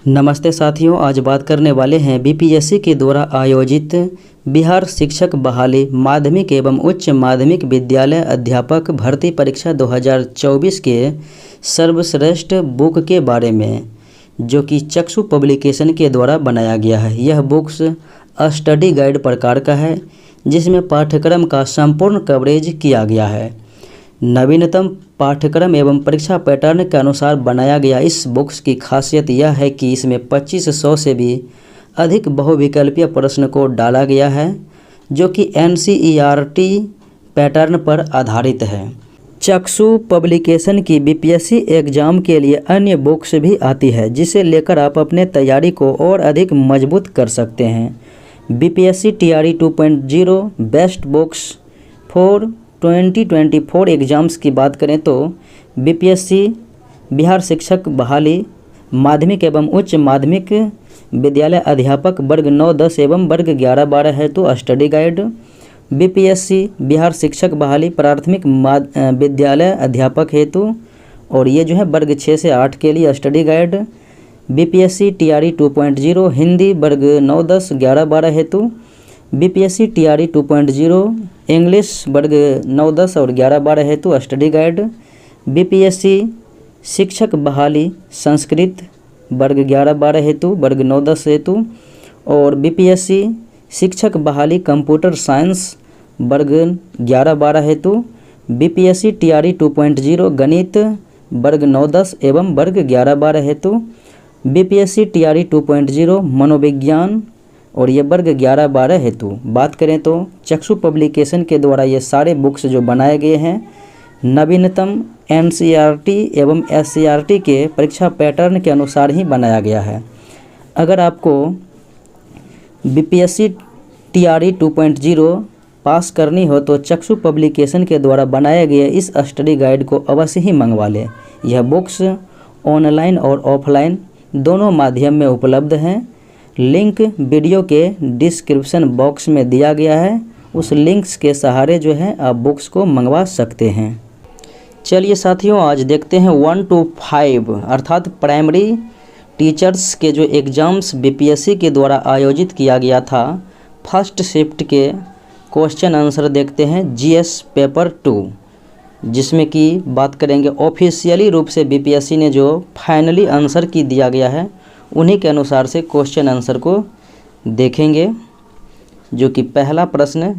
नमस्ते साथियों, आज बात करने वाले हैं बीपीएससी के द्वारा आयोजित बिहार शिक्षक बहाली माध्यमिक एवं उच्च माध्यमिक विद्यालय अध्यापक भर्ती परीक्षा 2024 के सर्वश्रेष्ठ बुक के बारे में, जो कि चक्षु पब्लिकेशन के द्वारा बनाया गया है। यह बुक्स स्टडी गाइड प्रकार का है, जिसमें पाठ्यक्रम का संपूर्ण कवरेज किया गया है। नवीनतम पाठ्यक्रम एवं परीक्षा पैटर्न के अनुसार बनाया गया इस बुक्स की खासियत यह है कि इसमें 2500 से भी अधिक बहुविकल्पीय प्रश्न को डाला गया है, जो कि एनसीईआरटी पैटर्न पर आधारित है। चक्षु पब्लिकेशन की बीपीएससी एग्जाम के लिए अन्य बुक्स भी आती है, जिसे लेकर आप अपने तैयारी को और अधिक मजबूत कर सकते हैं। BPSC TRE 2.0 best books for 2024 exams की बात करें तो बीपीएससी बिहार शिक्षक बहाली माध्यमिक एवं उच्च माध्यमिक विद्यालय अध्यापक वर्ग 9-10 एवं वर्ग 11-12 हेतु स्टडी गाइड, बीपीएससी बिहार शिक्षक बहाली प्राथमिक विद्यालय अध्यापक हेतु, और ये जो है वर्ग 6 से 8 के लिए study guide, BPSC TRE 2.0 Hindi वर्ग 9-10 11-12 हेतु, बीपीएससी टीआरई 2.0 इंग्लिश वर्ग 9-10 और 11-12 हेतु स्टडी गाइड, बीपीएससी शिक्षक बहाली संस्कृत वर्ग 11-12 हेतु वर्ग 9-10 हेतु, और बीपीएससी शिक्षक बहाली कंप्यूटर साइंस वर्ग 11-12 हेतु, बीपीएससी टीआरई 2.0 गणित वर्ग 9-10 एवं वर्ग 11-12 हेतु, बीपीएससी टीआरई 2.0 मनोविज्ञान और ये वर्ग 11-12 हेतु। बात करें तो चक्षु पब्लिकेशन के द्वारा ये सारे बुक्स जो बनाए गए हैं नवीनतम एनसीईआरटी एवं एससीईआरटी के परीक्षा पैटर्न के अनुसार ही बनाया गया है। अगर आपको बीपीएससी टीआरई 2.0 पास करनी हो तो चक्षु पब्लिकेशन के द्वारा बनाए गए इस स्टडी गाइड को अवश्य ही मंगवा लें। यह बुक्स ऑनलाइन और ऑफलाइन दोनों माध्यम में उपलब्ध हैं। लिंक वीडियो के डिस्क्रिप्शन बॉक्स में दिया गया है, उस लिंक्स के सहारे जो है आप बुक्स को मंगवा सकते हैं। चलिए साथियों, आज देखते हैं 1 to 5 अर्थात प्राइमरी टीचर्स के जो एग्ज़ाम्स बीपीएससी के द्वारा आयोजित किया गया था, फर्स्ट शिफ्ट के क्वेश्चन आंसर देखते हैं जीएस पेपर 2, जिसमें कि बात करेंगे ऑफिशियली रूप से बीपीएससी ने जो फाइनली आंसर की दिया गया है उन्हीं के अनुसार से क्वेश्चन आंसर को देखेंगे, जो कि पहला प्रश्न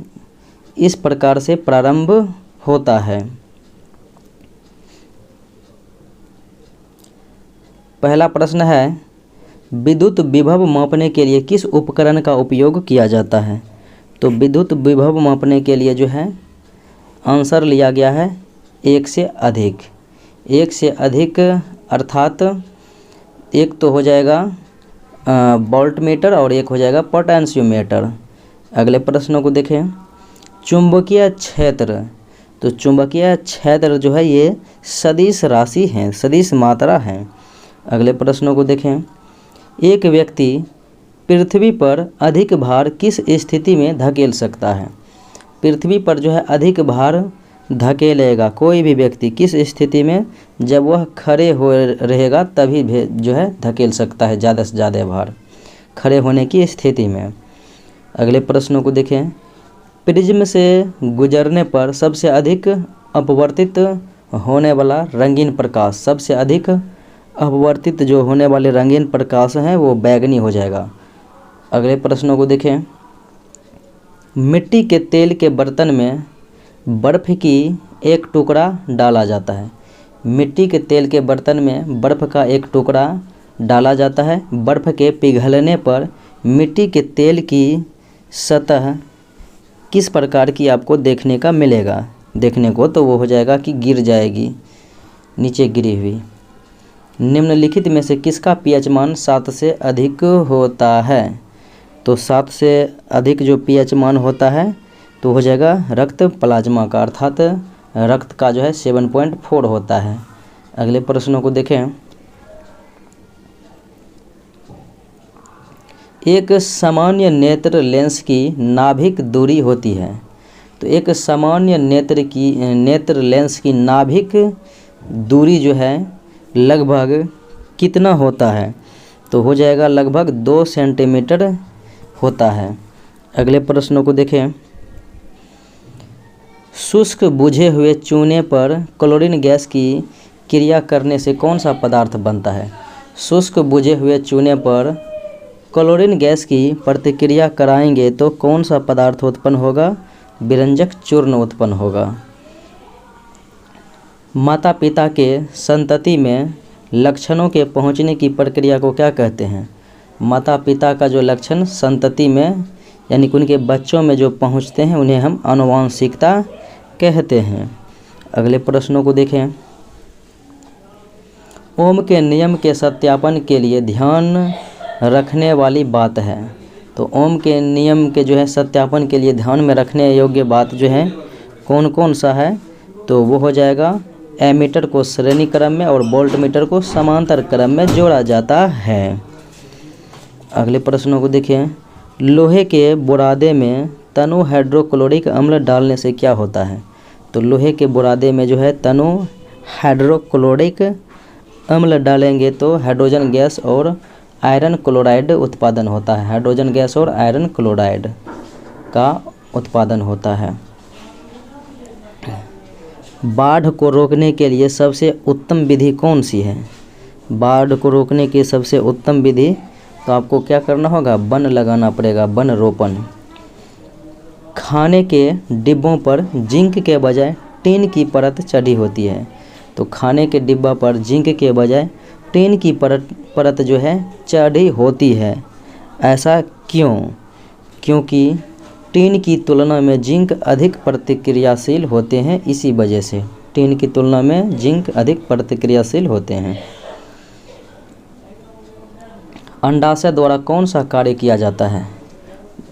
इस प्रकार से प्रारंभ होता है। पहला प्रश्न है, विद्युत विभव मापने के लिए किस उपकरण का उपयोग किया जाता है? तो विद्युत विभव मापने के लिए जो है आंसर लिया गया है 1 से अधिक। 1 से अधिक अर्थात एक तो हो जाएगा वोल्ट मीटर और एक हो जाएगा पोटेंशियोमीटर। अगले प्रश्नों को देखें, चुंबकीय क्षेत्र। तो चुंबकीय क्षेत्र जो है ये सदिश राशि है, सदिश मात्रा है। अगले प्रश्नों को देखें, एक व्यक्ति पृथ्वी पर अधिक भार किस स्थिति में धकेल सकता है? पृथ्वी पर जो है अधिक भार धकेलेगा कोई भी व्यक्ति किस स्थिति में? जब वह खड़े हो रहेगा तभी जो है धकेल सकता है ज़्यादा से ज़्यादा भार, खड़े होने की स्थिति में। अगले प्रश्नों को देखें, प्रिज्म से गुजरने पर सबसे अधिक अपवर्तित होने वाला रंगीन प्रकाश, सबसे अधिक अपवर्तित जो होने वाले रंगीन प्रकाश हैं वो बैंगनी हो जाएगा। अगले प्रश्नों को देखें, मिट्टी के तेल के बर्तन में बर्फ़ की एक टुकड़ा डाला जाता है। मिट्टी के तेल के बर्तन में बर्फ़ का एक टुकड़ा डाला जाता है। बर्फ़ के पिघलने पर मिट्टी के तेल की सतह किस प्रकार की आपको देखने का मिलेगा? देखने को तो वो हो जाएगा कि गिर जाएगी, नीचे गिरी हुई। निम्नलिखित में से किसका पीएच मान 7 से अधिक होता है? तो 7 से अधिक जो पीएच मान होता है तो हो जाएगा रक्त प्लाज्मा का, अर्थात रक्त का जो है 7.4 होता है। अगले प्रश्नों को देखें, एक सामान्य नेत्र लेंस की नाभिक दूरी होती है। तो एक सामान्य नेत्र लेंस की नाभिक दूरी जो है लगभग कितना होता है? तो हो जाएगा लगभग 2 सेंटीमीटर होता है। अगले प्रश्नों को देखें। शुष्क बुझे हुए चूने पर क्लोरीन गैस की क्रिया करने से कौन सा पदार्थ बनता है? शुष्क बुझे हुए चूने पर क्लोरीन गैस की प्रतिक्रिया कराएंगे तो कौन सा पदार्थ उत्पन्न होगा? विरंजक चूर्ण उत्पन्न होगा। माता पिता के संतति में लक्षणों के पहुंचने की प्रक्रिया को क्या कहते हैं? माता पिता का जो लक्षण संतति में यानी कि उनके बच्चों में जो पहुंचते हैं उन्हें हम आनुवंशिकता कहते हैं। अगले प्रश्नों को देखें। ओम के नियम के सत्यापन के लिए ध्यान रखने वाली बात है। तो ओम के नियम के जो है सत्यापन के लिए ध्यान में रखने योग्य बात जो है कौन कौन सा है? तो वो हो जाएगा एमीटर को श्रेणी क्रम में और वोल्ट मीटर को समांतर क्रम में जोड़ा जाता है। अगले प्रश्नों को देखें। लोहे के बुरादे में तनु हाइड्रोक्लोरिक अम्ल डालने से क्या होता है? तो लोहे के बुरादे में जो है तनु हाइड्रोक्लोरिक अम्ल डालेंगे तो हाइड्रोजन गैस और आयरन क्लोराइड उत्पादन होता है। हाइड्रोजन गैस और आयरन क्लोराइड का उत्पादन होता है। बाढ़ को रोकने के लिए सबसे उत्तम विधि कौन सी है? बाढ़ को रोकने की सबसे उत्तम विधि तो आपको क्या करना होगा? वन लगाना पड़ेगा, वन रोपण। खाने के डिब्बों पर जिंक के बजाय टिन की परत चढ़ी होती है। तो खाने के डिब्बा पर जिंक के बजाय टिन की परत जो है चढ़ी होती है। ऐसा क्यों? क्योंकि टिन की तुलना में जिंक अधिक प्रतिक्रियाशील होते हैं, इसी वजह से टिन की तुलना में जिंक अधिक प्रतिक्रियाशील होते हैं। अंडाशय द्वारा कौन सा कार्य किया जाता है?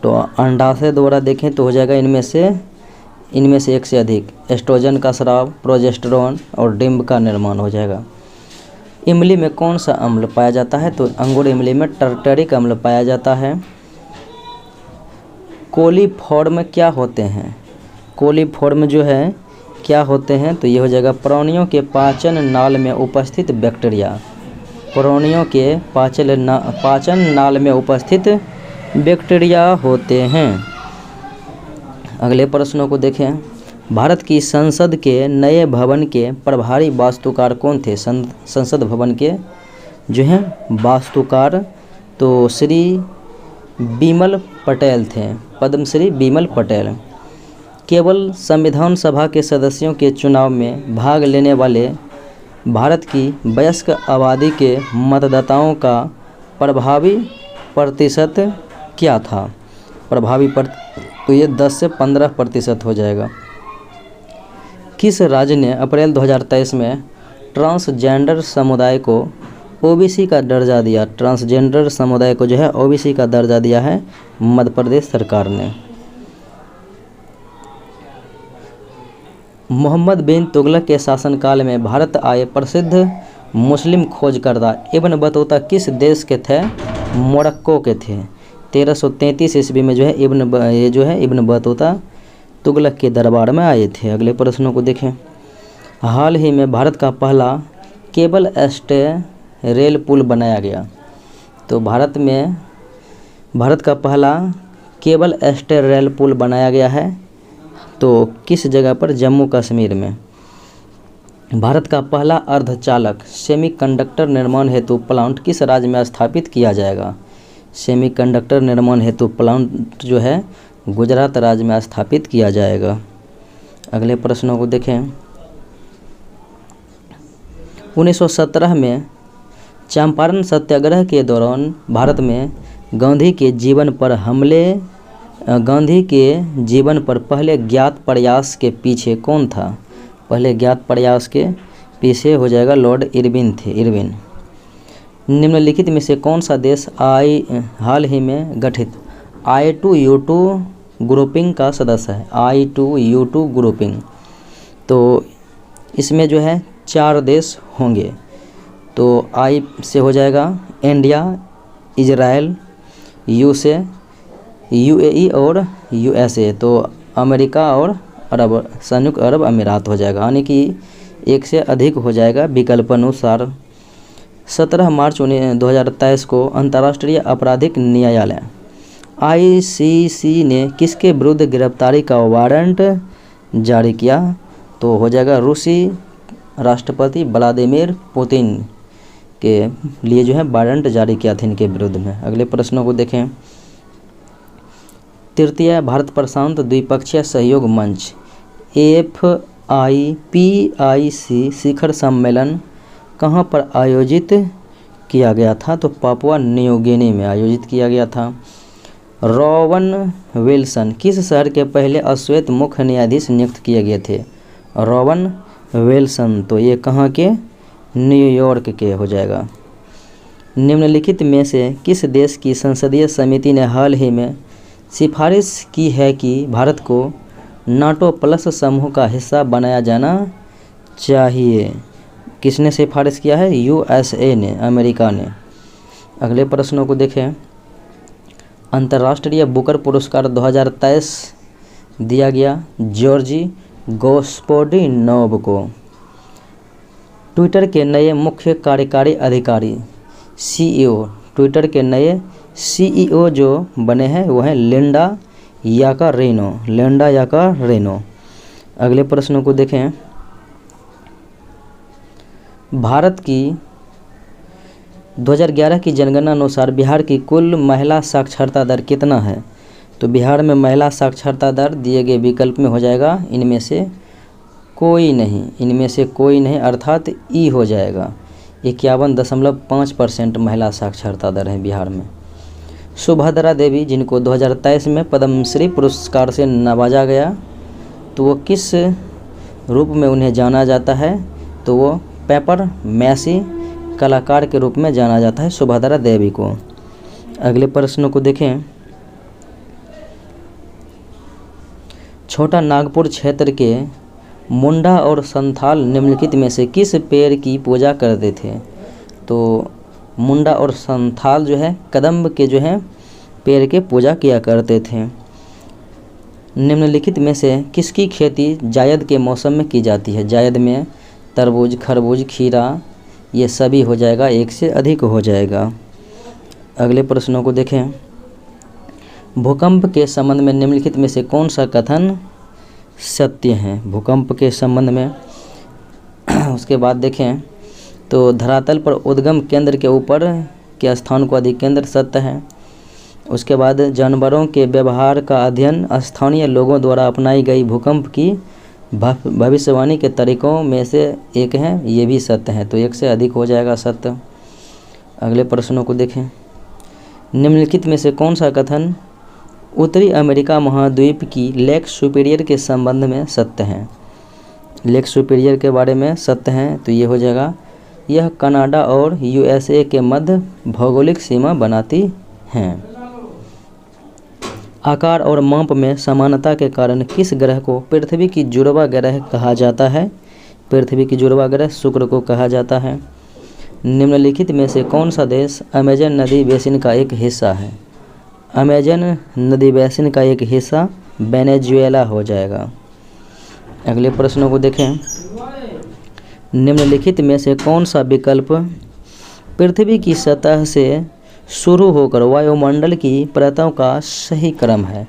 तो अंडाशय द्वारा देखें तो हो जाएगा इनमें से एक से अधिक एस्ट्रोजन का स्राव, प्रोजेस्टेरोन और डिम्ब का निर्माण हो जाएगा। इमली में कौन सा अम्ल पाया जाता है? तो अंगूर इमली में टर्टरिक अम्ल पाया जाता है। कोलीफॉर्म क्या होते हैं? कोलीफॉर्म जो है क्या होते हैं? तो ये हो जाएगा प्राणियों के पाचन नाल में उपस्थित बैक्टीरिया। प्राणियों के पाचन नाल में उपस्थित बैक्टीरिया होते हैं। अगले प्रश्नों को देखें। भारत की संसद के नए भवन के प्रभारी वास्तुकार कौन थे? संसद भवन के जो हैं वास्तुकार तो श्री बिमल पटेल थे, पद्मश्री बिमल पटेल। केवल संविधान सभा के सदस्यों के चुनाव में भाग लेने वाले भारत की वयस्क आबादी के मतदाताओं का प्रभावी प्रतिशत क्या था? तो ये 10 से 15% हो जाएगा। किस राज्य ने अप्रैल 2023 में ट्रांसजेंडर समुदाय को ओबीसी का दर्जा दिया? ट्रांसजेंडर समुदाय को जो है ओबीसी का दर्जा दिया है मध्य प्रदेश सरकार ने। मोहम्मद बिन तुगलक के शासनकाल में भारत आए प्रसिद्ध मुस्लिम खोजकर्ता इब्न बतूता किस देश के थे? मोरक्को के थे। 1333 ईस्वी में जो है इब्न बतूता तुगलक के दरबार में आए थे। अगले प्रश्नों को देखें। हाल ही में भारत का पहला केबल स्टे रेल पुल बनाया गया। तो भारत का पहला केबल स्टे रेल पुल बनाया गया है। तो किस जगह पर? जम्मू कश्मीर में। भारत का पहला अर्धचालक सेमीकंडक्टर निर्माण हेतु प्लांट किस राज्य में स्थापित किया जाएगा? सेमीकंडक्टर निर्माण हेतु प्लांट जो है गुजरात राज्य में स्थापित किया जाएगा। अगले प्रश्नों को देखें। 1917 में चंपारण सत्याग्रह के दौरान भारत में गांधी के जीवन पर पहले ज्ञात प्रयास के पीछे कौन था? पहले ज्ञात प्रयास के पीछे हो जाएगा लॉर्ड इरविन थे। इरविन। निम्नलिखित में से कौन सा देश हाल ही में गठित I2U2 ग्रुपिंग का सदस्य है? I2U2 grouping. तो इसमें जो है 4 देश होंगे। तो I से हो जाएगा इंडिया, इजराइल, U से UAE और USA। तो अमेरिका और संयुक्त अरब अमीरात हो जाएगा, यानी कि एक से अधिक हो जाएगा विकल्प अनुसार 17 मार्च 2023 को अंतर्राष्ट्रीय आपराधिक न्यायालय ICC ने किसके विरुद्ध गिरफ्तारी का वारंट जारी किया? तो हो जाएगा रूसी राष्ट्रपति व्लादिमीर पुतिन के लिए जो है वारंट जारी किया था इनके विरुद्ध में। अगले प्रश्नों को देखें। तृतीय भारत प्रशांत द्विपक्षीय सहयोग मंच FIPIC शिखर सम्मेलन कहाँ पर आयोजित किया गया था? तो पापुआ न्यू गिनी में आयोजित किया गया था। रोवन विल्सन किस शहर के पहले अश्वेत मुख्य न्यायाधीश नियुक्त किए गए थे? रोवन विल्सन, तो ये कहाँ के? न्यूयॉर्क के हो जाएगा। निम्नलिखित में से किस देश की संसदीय समिति ने हाल ही में सिफारिश की है कि भारत को नाटो प्लस समूह का हिस्सा बनाया जाना चाहिए? किसने सिफारिश किया है? USA ने, अमेरिका ने। अगले प्रश्नों को देखें। अंतर्राष्ट्रीय बुकर पुरस्कार 2023 दिया गया जॉर्जी गोस्पोडिनोव को। ट्विटर के नए मुख्य कार्यकारी अधिकारी CEO, ट्विटर के नए CEO जो बने हैं वो हैं लिंडा याकारेनो। अगले प्रश्नों को देखें। भारत की 2011 की जनगणना अनुसार बिहार की कुल महिला साक्षरता दर कितना है? तो बिहार में महिला साक्षरता दर दिए गए विकल्प में हो जाएगा इनमें से कोई नहीं, अर्थात ई हो जाएगा। 51.5% महिला साक्षरता दर है बिहार में। सुभद्रा देवी जिनको 2023 में पद्मश्री पुरस्कार से नवाजा गया, तो वो किस रूप में उन्हें जाना जाता है? तो वो पेपर मैसी कलाकार के रूप में जाना जाता है सुभद्रा देवी को। अगले प्रश्नों को देखें। छोटा नागपुर क्षेत्र के मुंडा और संथाल निम्नलिखित में से किस पेड़ की पूजा करते थे? तो मुंडा और संथाल जो है कदम्ब के जो है पेड़ के पूजा किया करते थे। निम्नलिखित में से किसकी खेती जायद के मौसम में की जाती है? जायद में तरबूज, खरबूज, खीरा ये सभी हो जाएगा, एक से अधिक हो जाएगा। अगले प्रश्नों को देखें। भूकंप के संबंध में निम्नलिखित में से कौन सा कथन सत्य है? भूकंप के संबंध में उसके बाद देखें तो धरातल पर उद्गम केंद्र के ऊपर के स्थान को अधिकेंद्र सत्य है। उसके बाद जानवरों के व्यवहार का अध्ययन स्थानीय लोगों द्वारा अपनाई गई भूकंप की भविष्यवाणी के तरीकों में से एक है, ये भी सत्य है, तो एक से अधिक हो जाएगा सत्य। अगले प्रश्नों को देखें। निम्नलिखित में से कौन सा कथन उत्तरी अमेरिका महाद्वीप की लेक सुपीरियर के संबंध में सत्य है? लेक सुपीरियर के बारे में सत्य है, तो ये हो जाएगा यह कनाडा और USA के मध्य भौगोलिक सीमा बनाती हैं। आकार और माप में समानता के कारण किस ग्रह को पृथ्वी की जुड़वा ग्रह कहा जाता है? पृथ्वी की जुड़वा ग्रह शुक्र को कहा जाता है। निम्नलिखित में से कौन सा देश अमेजन नदी बेसिन का एक हिस्सा है? अमेजन नदी बेसिन का एक हिस्सा वेनेजुएला हो जाएगा। अगले प्रश्नों को देखें। निम्नलिखित में से कौन सा विकल्प पृथ्वी की सतह से शुरू होकर वायुमंडल की परतों का सही क्रम है?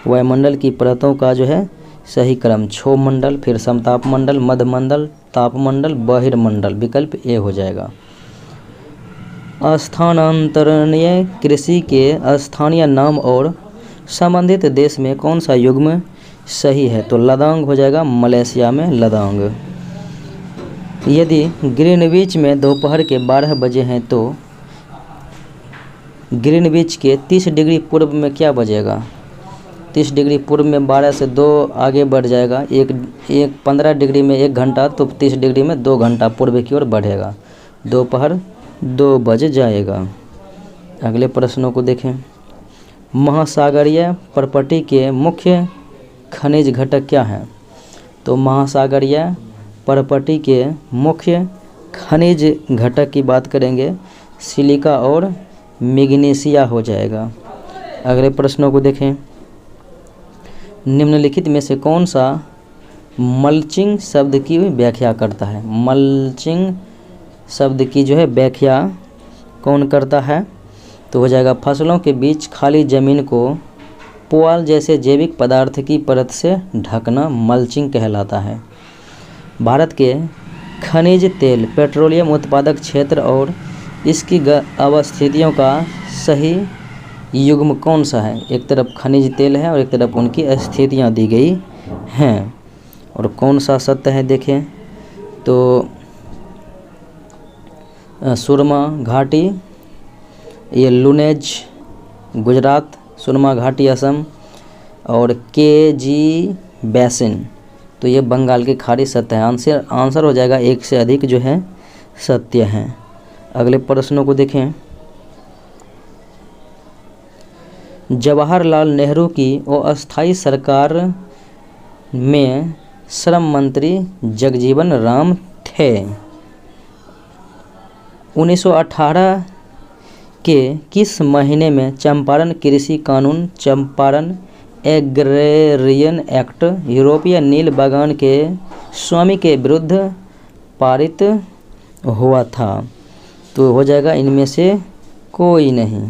वायुमंडल की परतों का जो है सही क्रम क्षोभमंडल, फिर समतापमंडल, मध्यमंडल, तापमंडल, बहिर्मंडल, विकल्प ए हो जाएगा। स्थानांतरणीय कृषि के स्थानीय नाम और संबंधित देश में कौन सा युग्म सही है? तो लदांग हो जाएगा, मलेशिया में लदांग। यदि ग्रीनविच में दोपहर के 12 बजे हैं तो ग्रीनविच के 30 डिग्री पूर्व में क्या बजेगा? 30 डिग्री पूर्व में 12 से 2 आगे बढ़ जाएगा, एक 15 डिग्री में 1 घंटा, तो 30 डिग्री में 2 घंटा पूर्व की ओर बढ़ेगा, दोपहर 2 बज जाएगा। अगले प्रश्नों को देखें। महासागरीय प्रपट्टी के मुख्य खनिज घटक क्या हैं? तो महासागरीय प्रपट्टी के मुख्य खनिज घटक की बात करेंगे सिलिका और मैग्नीशिया हो जाएगा। अगले प्रश्नों को देखें। निम्नलिखित में से कौन सा मल्चिंग शब्द की व्याख्या करता है? मल्चिंग शब्द की जो है व्याख्या कौन करता है? तो हो जाएगा फसलों के बीच खाली ज़मीन को पुआल जैसे जैविक पदार्थ की परत से ढकना मल्चिंग कहलाता है। भारत के खनिज तेल पेट्रोलियम उत्पादक क्षेत्र और इसकी अवस्थितियों का सही युग्म कौन सा है? एक तरफ खनिज तेल है और एक तरफ उनकी स्थितियाँ दी गई हैं, और कौन सा सत्य है देखें तो सुरमा घाटी, ये लुनेज गुजरात, सुरमा घाटी असम, और KG बेसिन तो ये बंगाल की खाड़ी सत्य है। आंसर हो जाएगा एक से अधिक जो है सत्य है। अगले प्रश्नों को देखें। जवाहरलाल नेहरू की अस्थायी सरकार में श्रम मंत्री जगजीवन राम थे। 1918 के किस महीने में चंपारण कृषि कानून, चंपारण एग्रेरियन एक्ट, यूरोपीय नील बागान के स्वामी के विरुद्ध पारित हुआ था? तो हो जाएगा इनमें से कोई नहीं।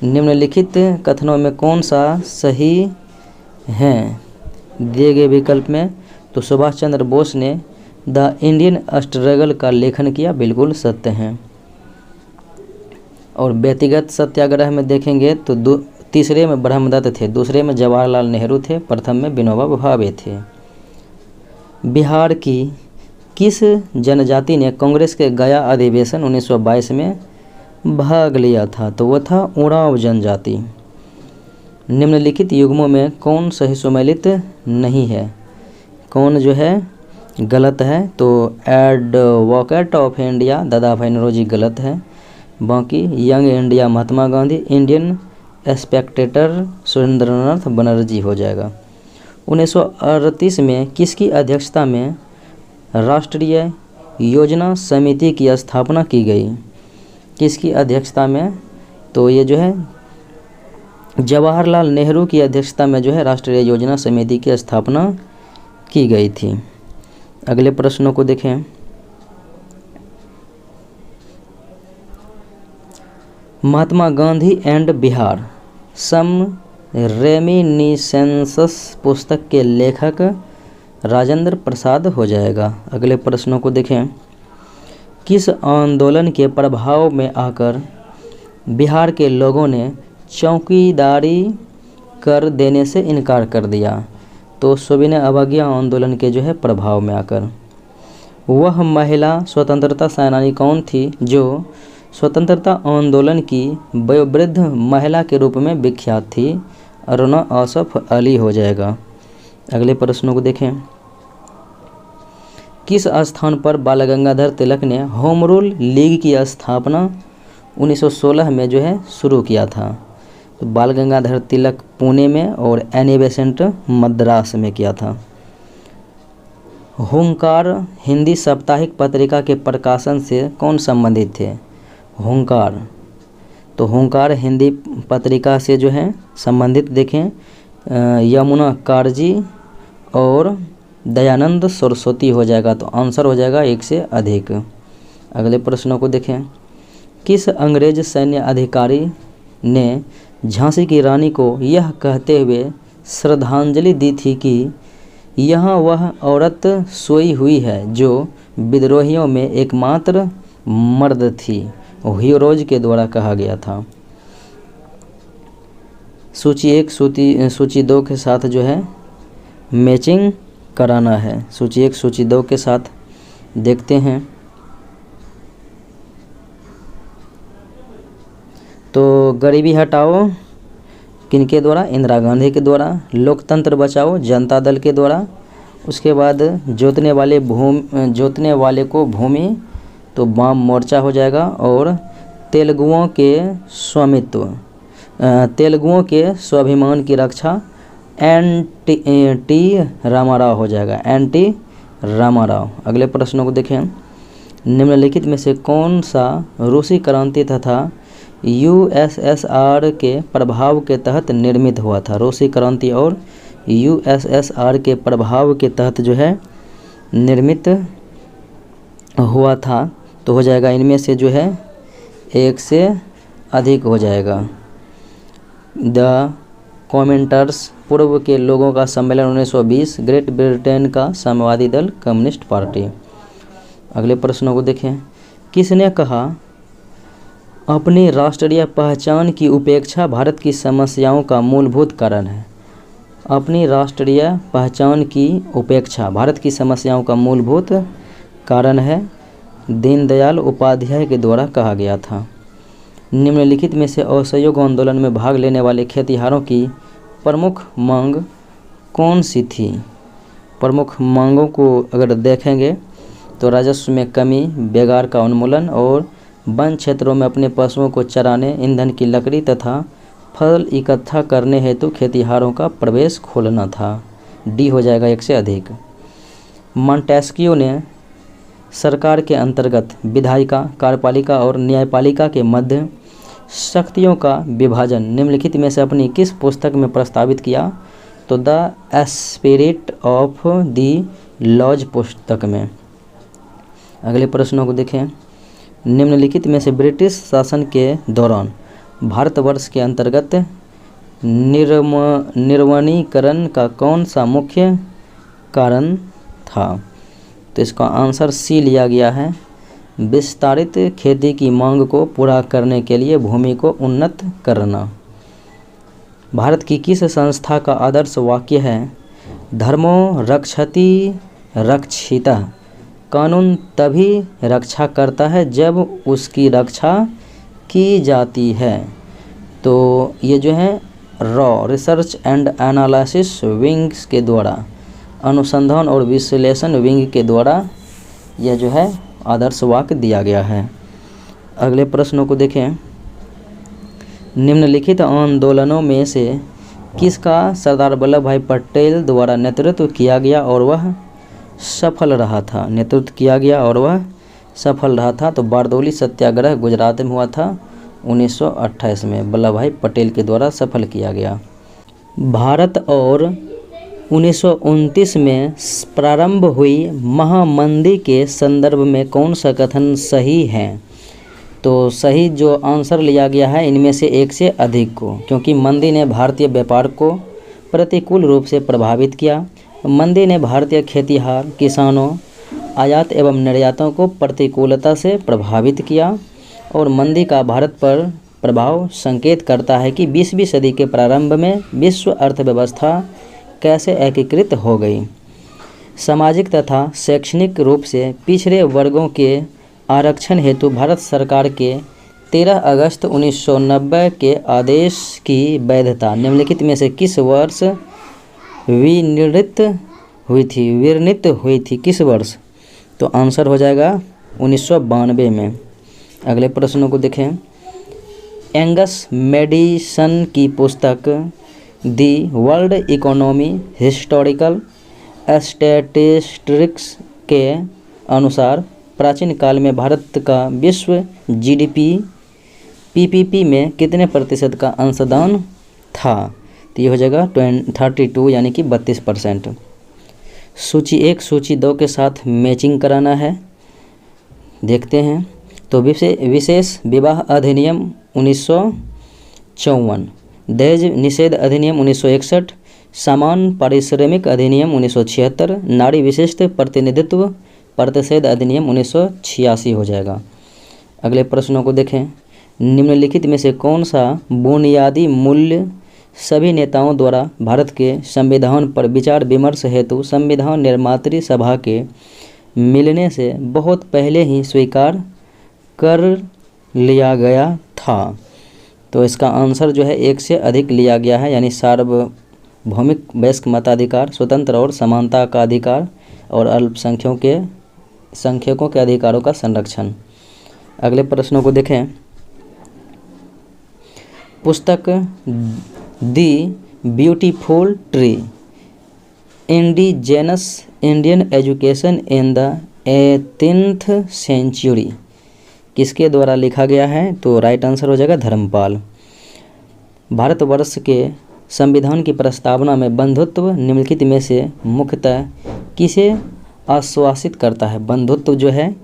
निम्नलिखित कथनों में कौन सा सही है दिए गए विकल्प में? तो सुभाष चंद्र बोस ने द इंडियन स्ट्रगल का लेखन किया, बिल्कुल सत्य है। और व्यक्तिगत सत्याग्रह में देखेंगे तो तीसरे में ब्रह्मदत्त थे, दूसरे में जवाहरलाल नेहरू थे, प्रथम में विनोबा भावे थे। बिहार की किस जनजाति ने कांग्रेस के गया अधिवेशन 1922 में भाग लिया था? तो वह था उरांव जनजाति। निम्नलिखित युग्मों में कौन सही सम्मिलित नहीं है? कौन जो है गलत है? तो एडवोकेट ऑफ इंडिया दादा भाई नौरोजी गलत है। बाकी young India Mahatma Gandhi, Indian Spectator Surendranath Banerjee हो जाएगा। 1938 में किसकी अध्यक्षता में राष्ट्रीय योजना समिति की स्थापना की गई? किसकी अध्यक्षता में? तो ये जो है जवाहरलाल नेहरू की अध्यक्षता में जो है राष्ट्रीय योजना समिति की स्थापना की गई थी। अगले प्रश्नों को देखें। महात्मा गांधी एंड बिहार सम रेमिनिसेंसस पुस्तक के लेखक राजेंद्र प्रसाद हो जाएगा। अगले प्रश्नों को देखें। किस आंदोलन के प्रभाव में आकर बिहार के लोगों ने चौकीदारी कर देने से इनकार कर दिया? तो सविनय अवज्ञा आंदोलन के जो है प्रभाव में आकर। वह महिला स्वतंत्रता सेनानी कौन थी जो स्वतंत्रता आंदोलन की वयोवृद्ध महिला के रूप में विख्यात थी? अरुणा आसफ अली हो जाएगा। अगले प्रश्नों को देखें। किस स्थान पर बाल गंगाधर तिलक ने होम रूल लीग की स्थापना 1916 में जो है शुरू किया था? तो बाल गंगाधर तिलक पुणे में और एनी बेसेंट मद्रास में किया था। हुंकार हिंदी साप्ताहिक पत्रिका के प्रकाशन से कौन संबंधित थे? हुंकार, तो हुंकार हिंदी पत्रिका से जो है संबंधित देखें यमुना कारजी और दयानंद सरस्वती हो जाएगा। तो आंसर हो जाएगा एक से अधिक। अगले प्रश्नों को देखें। किस अंग्रेज सैन्य अधिकारी ने झांसी की रानी को यह कहते हुए श्रद्धांजलि दी थी कि यहाँ वह औरत सोई हुई है जो विद्रोहियों में एकमात्र मर्द थी? हीरोज के द्वारा कहा गया था। सूची 1 सूची 2 के साथ जो है मैचिंग कराना है। सूची 1 सूची 2 के साथ देखते हैं। तो गरीबी हटाओ किनके द्वारा? इंदिरा गांधी के द्वारा। लोकतंत्र बचाओ जनता दल के द्वारा। उसके बाद जोतने वाले को भूमि, तो वाम मोर्चा हो जाएगा। और तेलुगुओं के स्वाभिमान की रक्षा एनटी रामाराव हो जाएगा, एनटी रामाराव। अगले प्रश्नों को देखें। निम्नलिखित में से कौन सा रूसी क्रांति तथा यूएसएसआर के प्रभाव के तहत निर्मित हुआ था? रूसी क्रांति और यूएसएसआर के प्रभाव के तहत जो है निर्मित हुआ था। तो हो जाएगा इनमें से जो है एक से अधिक हो जाएगा। द कॉमेंटर्स पूर्व के लोगों का सम्मेलन 1920, ग्रेट ब्रिटेन का साम्यवादी दल कम्युनिस्ट पार्टी। अगले प्रश्नों को देखें। किसने कहा अपनी राष्ट्रीय पहचान की उपेक्षा भारत की समस्याओं का मूलभूत कारण है? अपनी राष्ट्रीय पहचान की उपेक्षा भारत की समस्याओं का मूलभूत कारण है, दीनदयाल उपाध्याय के द्वारा कहा गया था। निम्नलिखित में से असहयोग आंदोलन में भाग लेने वाले खेतिहरों की प्रमुख मांग कौन सी थी? प्रमुख मांगों को अगर देखेंगे तो राजस्व में कमी, बेगार का उन्मूलन और वन क्षेत्रों में अपने पशुओं को चराने, ईंधन की लकड़ी तथा फल इकट्ठा करने हेतु खेतिहरों का प्रवेश खोलना था। डी हो जाएगा एक से अधिक। मॉन्टेस्क्यू ने सरकार के अंतर्गत विधायिका, कार्यपालिका और न्यायपालिका के मध्य शक्तियों का विभाजन निम्नलिखित में से अपनी किस पुस्तक में प्रस्तावित किया? तो the spirit of the laws पुस्तक में। अगले प्रश्नों को देखें। निम्नलिखित में से ब्रिटिश शासन के दौरान भारतवर्ष के अंतर्गत निर्वनीकरण का कौन सा मुख्य कारण था? तो इसका आंसर सी लिया गया है। विस्तारित खेती की मांग को पूरा करने के लिए भूमि को उन्नत करना। भारत की किस संस्था का आदर्श वाक्य है? धर्मो रक्षति रक्षितः। कानून तभी रक्षा करता है जब उसकी रक्षा की जाती है। तो ये जो है raw research and analysis wings के द्वारा, अनुसंधान और विश्लेषण विंग के द्वारा यह जो है आदर्श वाक्य दिया गया है। अगले प्रश्नों को देखें। निम्नलिखित आंदोलनों में से किसका सरदार वल्लभ भाई पटेल द्वारा नेतृत्व किया गया और वह सफल रहा था? नेतृत्व किया गया और वह सफल रहा था। तो बारदौली सत्याग्रह गुजरात में हुआ था 1928 में, वल्लभ भाई पटेल के द्वारा सफल किया गया। भारत और 1929 में प्रारंभ हुई महामंदी के संदर्भ में कौन सा कथन सही है? तो सही जो आंसर लिया गया है इनमें से एक से अधिक को, क्योंकि मंदी ने भारतीय व्यापार को प्रतिकूल रूप से प्रभावित किया। मंदी ने भारतीय खेतिहर किसानों, आयात एवं निर्यातों को प्रतिकूलता से प्रभावित किया और मंदी का भारत पर प्रभाव संकेत करता है कि 20वीं सदी के प्रारंभ में विश्व अर्थव्यवस्था कैसे एकीकृत हो गई। सामाजिक तथा शैक्षणिक रूप से पिछड़े वर्गों के आरक्षण हेतु भारत सरकार के 13 अगस्त 1990 के आदेश की वैधता निम्नलिखित में से किस वर्ष विनिर्णित हुई थी? किस वर्ष? तो आंसर हो जाएगा 1992 में। अगले प्रश्नों को देखें। एंगस मेडिसन की पुस्तक the world economy historical statistics के अनुसार प्राचीन काल में भारत का विश्व जीडीपी पीपीपी में कितने प्रतिशत का अंशदान था? तो ये हो जाएगा 32 यानी कि 32%। सूची 1 सूची 2 के साथ मैचिंग कराना है। देखते हैं। तो विशेष विवाह अधिनियम 1954, दहेज निषेध अधिनियम 1961, समान पारिश्रमिक अधिनियम 1976, नारी विशिष्ट प्रतिनिधित्व प्रतिषेध अधिनियम 1986 हो जाएगा। अगले प्रश्नों को देखें। निम्नलिखित में से कौन सा बुनियादी मूल्य सभी नेताओं द्वारा भारत के संविधान पर विचार विमर्श हेतु संविधान निर्मात्री सभा के मिलने से बहुत पहले ही स्वीकार कर लिया गया था? तो इसका आंसर जो है एक से अधिक लिया गया है, यानी सार्वभौमिक वयस्क मताधिकार, स्वतंत्र और समानता का अधिकार और अल्पसंख्यकों के अधिकारों का संरक्षण। अगले प्रश्नों को देखें। पुस्तक the beautiful tree indigenous Indian education in the 18th century किसके द्वारा लिखा गया है? तो राइट आंसर हो जाएगा धर्मपाल। भारतवर्ष के संविधान की प्रस्तावना में बंधुत्व निम्नलिखित में से मुख्यतः किसे आश्वासित करता है? बंधुत्व जो है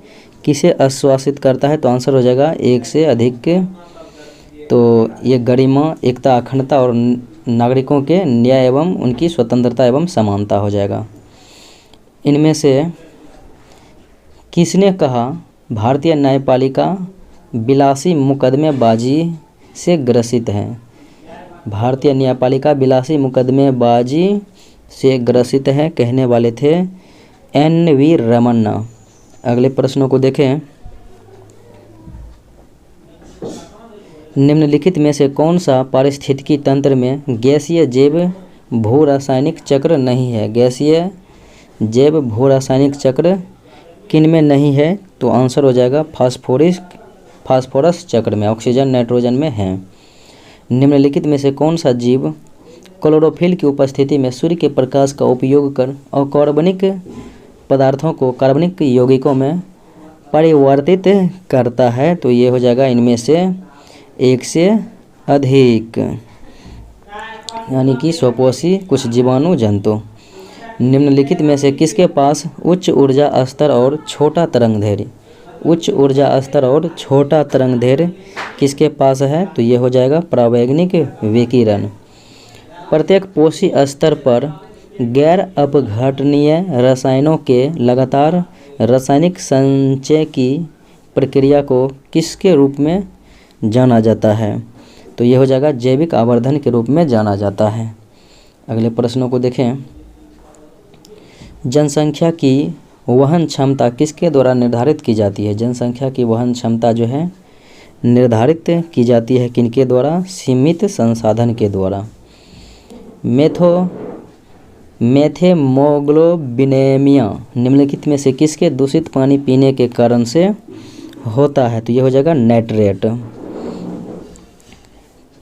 किसे आश्वासित करता है? तो आंसर हो जाएगा एक से अधिक। तो ये गरिमा, एकता, अखंडता और नागरिकों के न्याय एवं उनकी स्वतंत्रता एवं समानता हो जाएगा। इनमें से किसने कहा भारतीय न्यायपालिका विलासी मुकदमेबाजी से ग्रसित है? भारतीय न्यायपालिका विलासी मुकदमेबाजी से ग्रसित है, कहने वाले थे NV रमन्ना। अगले प्रश्नों को देखें। निम्नलिखित में से कौन सा पारिस्थितिकी तंत्र में गैसीय जैव भू रासायनिक चक्र नहीं है? गैसीय जैव भू रासायनिक चक्र किन में नहीं है? तो आंसर हो जाएगा फास्फोरस चक्र में, ऑक्सीजन नाइट्रोजन में है। निम्नलिखित में से कौन सा जीव क्लोरोफिल की उपस्थिति में सूर्य के प्रकाश का उपयोग कर अकार्बनिक पदार्थों को कार्बनिक यौगिकों में परिवर्तित करता है? तो ये हो जाएगा इनमें से एक से अधिक, यानी कि स्वपोषी कुछ जीवाणु जंतु। निम्नलिखित में से किसके पास उच्च ऊर्जा स्तर और छोटा तरंगदैर्घ्य? उच्च ऊर्जा स्तर और छोटा तरंगदैर्घ्य किसके पास है? तो ये हो जाएगा परावैंगनिक विकिरण। प्रत्येक पोषी स्तर पर गैर अपघटनीय रसायनों के लगातार रासायनिक संचय की प्रक्रिया को किसके रूप में जाना जाता है? तो ये हो जाएगा जैविक आवर्धन के रूप में जाना जाता है। अगले प्रश्नों को देखें। जनसंख्या की वहन क्षमता किसके द्वारा निर्धारित की जाती है? जनसंख्या की वहन क्षमता जो है निर्धारित की जाती है किनके द्वारा? सीमित संसाधन के द्वारा। मेथेमोग्लोबिनेमिया निम्नलिखित में से किसके दूषित पानी पीने के कारण से होता है? तो ये हो जाएगा नाइट्रेट।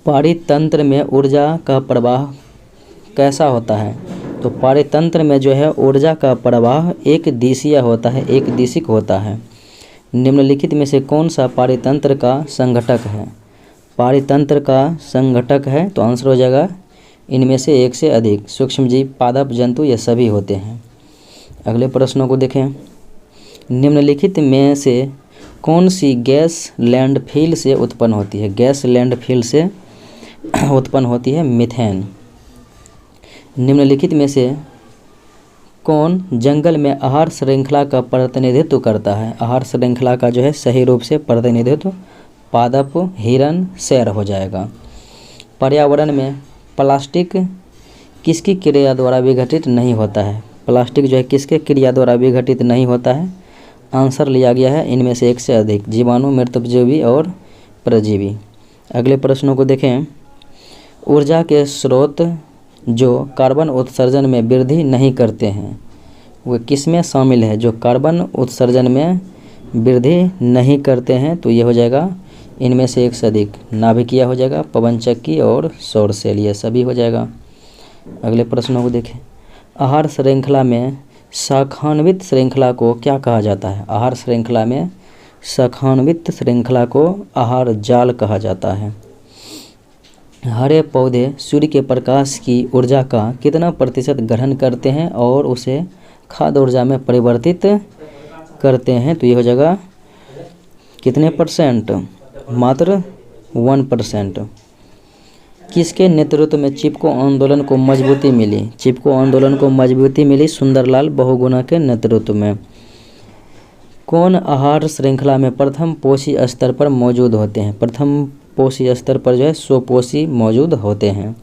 पारितंत्र में ऊर्जा का प्रवाह कैसा होता है? तो पारितंत्र में जो है ऊर्जा का प्रवाह एक दिशीय होता है, एक दिशिक होता है। निम्नलिखित में से कौन सा पारितंत्र का संघटक है? पारितंत्र का संघटक है, तो आंसर हो जाएगा इनमें से एक से अधिक। सूक्ष्मजीव, पादप, जंतु ये सभी होते हैं। अगले प्रश्नों को देखें। निम्नलिखित में से कौन सी गैस लैंडफिल से उत्पन्न होती है? गैस लैंडफिल से उत्पन्न होती है मीथेन। निम्नलिखित में से कौन जंगल में आहार श्रृंखला का प्रतिनिधित्व करता है? आहार श्रृंखला का जो है सही रूप से प्रतिनिधित्व पादप, हिरण, शेर हो जाएगा। पर्यावरण में प्लास्टिक किसकी क्रिया द्वारा विघटित नहीं होता है? प्लास्टिक जो है किसके क्रिया द्वारा विघटित नहीं होता है? आंसर लिया गया है इनमें से एक से अधिक, जीवाणु, मृतजीवी और परजीवी। अगले प्रश्नों को देखें। ऊर्जा के स्रोत जो कार्बन उत्सर्जन में वृद्धि नहीं करते हैं वो किस में शामिल है? जो कार्बन उत्सर्जन में वृद्धि नहीं करते हैं, तो ये हो जाएगा इनमें से एक से अधिक। नाभिकीय हो जाएगा, पवनचक्की और सौर सेल, ये सभी हो जाएगा। अगले प्रश्नों को देखें। आहार श्रृंखला में शाखान्वित श्रृंखला को क्या कहा जाता है? आहार श्रृंखला में शाखान्वित श्रृंखला को आहार जाल कहा जाता है। हरे पौधे सूर्य के प्रकाश की ऊर्जा का कितना प्रतिशत ग्रहण करते हैं और उसे खाद्य ऊर्जा में परिवर्तित करते हैं? तो ये हो जाएगा कितने परसेंट? मात्र 1%। किसके नेतृत्व में चिपको आंदोलन को मजबूती मिली? चिपको आंदोलन को मजबूती मिली सुंदरलाल बहुगुणा के नेतृत्व में। कौन आहार श्रृंखला में प्रथम पोषी स्तर पर मौजूद होते हैं? प्रथम पोषी स्तर पर जो है स्वपोषी मौजूद होते हैं।